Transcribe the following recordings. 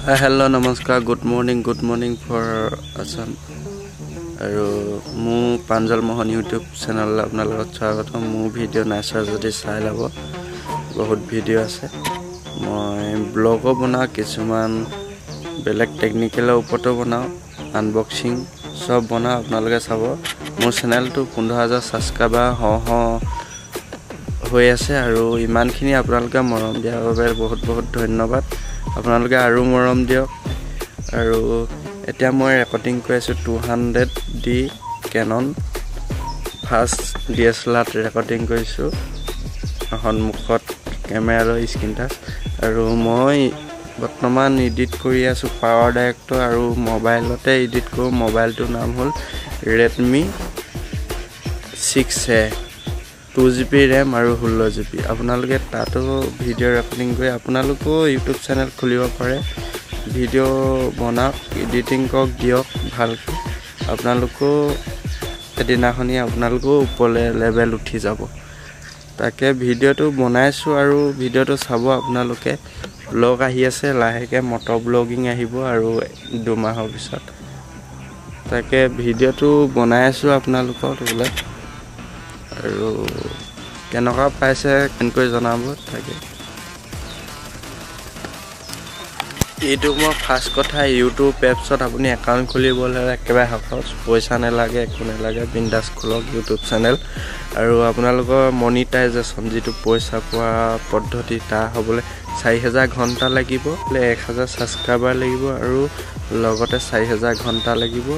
Hello, namaskar, good morning for Assam. আৰু মু পাঞ্জল Mohan YouTube channel আপোনালোকক স্বাগত। মু ভিডিও নাইছা যদি চাই লব, বহুত ভিডিও আছে। মই ব্লগো বনাও, কিছুমান বেলেগ টেকনিকেলৰ ওপৰতো বনাও, আনবক্সিং সব বনাও, আপোনালোকে চাব। মোৰ চেনেলটো 15,000 সাবস্ক্ৰাইবাৰ হৈ আছে আৰু ইমানখিনি আপোনালোকে মৰম দিয়াৰ বাবে বহুত ধন্যবাদ। আপোনালোকে আৰু মৰম দিয়ক। আৰু এতিয়া মই ৰেকৰ্ডিং কৰি আছো 200D Canon first DSLR recording কৰিছো, সন্মুখত কেমেৰাৰ স্ক্ৰীন টাচ। আৰু মই বৰ্তমান এডিট কৰি আছো পাৱাৰ ডাইৰেক্টৰ আৰু মোবাইলতে এডিট কৰো। মোবাইলটোৰ নাম হ'ল Redmi 6A, 2GB RAM আৰু 16GB। আপোনালোকে তাতো ভিডিও ৰেকৰ্ডিং কৰি আপোনালোকো ইউটিউব চেনেল খুলিব পাৰে, ভিডিও বনাওক, এডিটিং কৰক, দিয়ক ভালকৈ। আপোনালোকো এদিনাখনি আপোনালোকো ওপৰলৈ লেভেল উঠি যাব। তাকে ভিডিওটো বনাইছো আৰু ভিডিওটো চাব আপোনালোকে। ব্লগ আহি আছে, লাহেকৈ মটৰ ব্লগিং আহিব আৰু 2 মাহৰ পিছত। তাকে ভিডিওটো বনাই আছো আপোনালোকৰ তোলে। আৰু কেনেকুৱা পাইছে কেনেকৈ জনাব। তাকে এইটো মই ফাৰ্ষ্ট কথা, ইউটিউব এপছত আপুনি একাউণ্ট খুলিবলৈ একেবাৰে সহজ, পইচা নালাগে, একো নালাগে, বিন্দাছ খোলক ইউটিউব চেনেল। আৰু আপোনালোকৰ মনিটাইজেশ্যন যিটো পইচা পোৱা পদ্ধতি, তাৰ হ'বলৈ 4,000 ঘণ্টা লাগিব, 1,000 ছাবস্ক্ৰাইবাৰ লাগিব আৰু লগতে 4,000 ঘণ্টা লাগিব।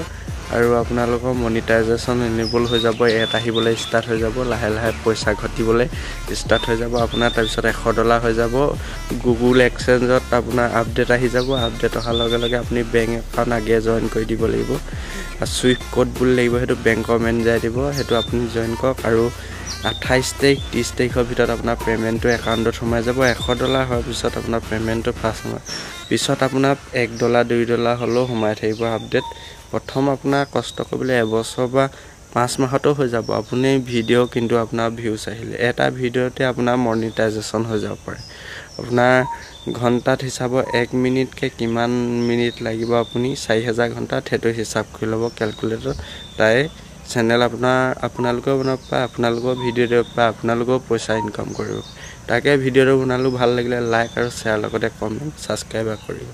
আৰু আপোনালোকৰ মনিটাইজেশ্যন এনেবল হৈ যাব, এড আহিবলৈ ষ্টাৰ্ট হৈ যাব, লাহে পইচা ঘটিবলৈ ষ্টাৰ্ট হৈ যাব আপোনাৰ। তাৰপিছত $100 হৈ যাব। গুগল এক্সচেঞ্জত আপোনাৰ আপডেট আহি যাব, আপডেট অহাৰ লগে লগে আপুনি বেংক একাউণ্ট আগে জইন কৰি দিব লাগিব। আৰু চুইফ্ট কোড বুলি লাগিব, সেইটো বেংকৰ মেনেজাৰে দিব, সেইটো আপুনি জইন কৰক। আৰু 28 তাৰিখ 30 তাৰিখৰ ভিতৰত আপোনাৰ পে'মেণ্টটো একাউণ্টত সোমাই যাব। $100 হোৱাৰ পিছত আপোনাৰ পে'মেণ্টটো ফাৰ্ষ্ট সোমাই, পিছত আপোনাৰ $1 $2 হ'লেও সোমাই থাকিব আপডেট। প্ৰথম আপোনাৰ কষ্ট কৰিবলৈ এবছৰ বা 5 মাহতো হৈ যাব আপুনি ভিডিঅ', কিন্তু আপোনাৰ ভিউজ আহিলে এটা ভিডিঅ'তে আপোনাৰ মনিটাইজেশ্যন হৈ যাব পাৰে। আপোনাৰ ঘণ্টাত হিচাপ 1 মিনিটকৈ কিমান মিনিট লাগিব আপুনি 4,000 ঘণ্টাত, সেইটো হিচাপ কৰি ল'ব কেলকুলেটৰ। তাই চেনেল আপোনালোকেও বনাব পাৰে, আপোনালোকৰ ভিডিঅ' দিব পাৰে, আপোনালোকেও পইচা ইনকাম কৰিব। তাকে ভিডিঅ'টো বনালোঁ, ভাল লাগিলে লাইক আৰু শ্বেয়াৰ, লগতে কমেণ্ট ছাবস্ক্ৰাইব কৰিব।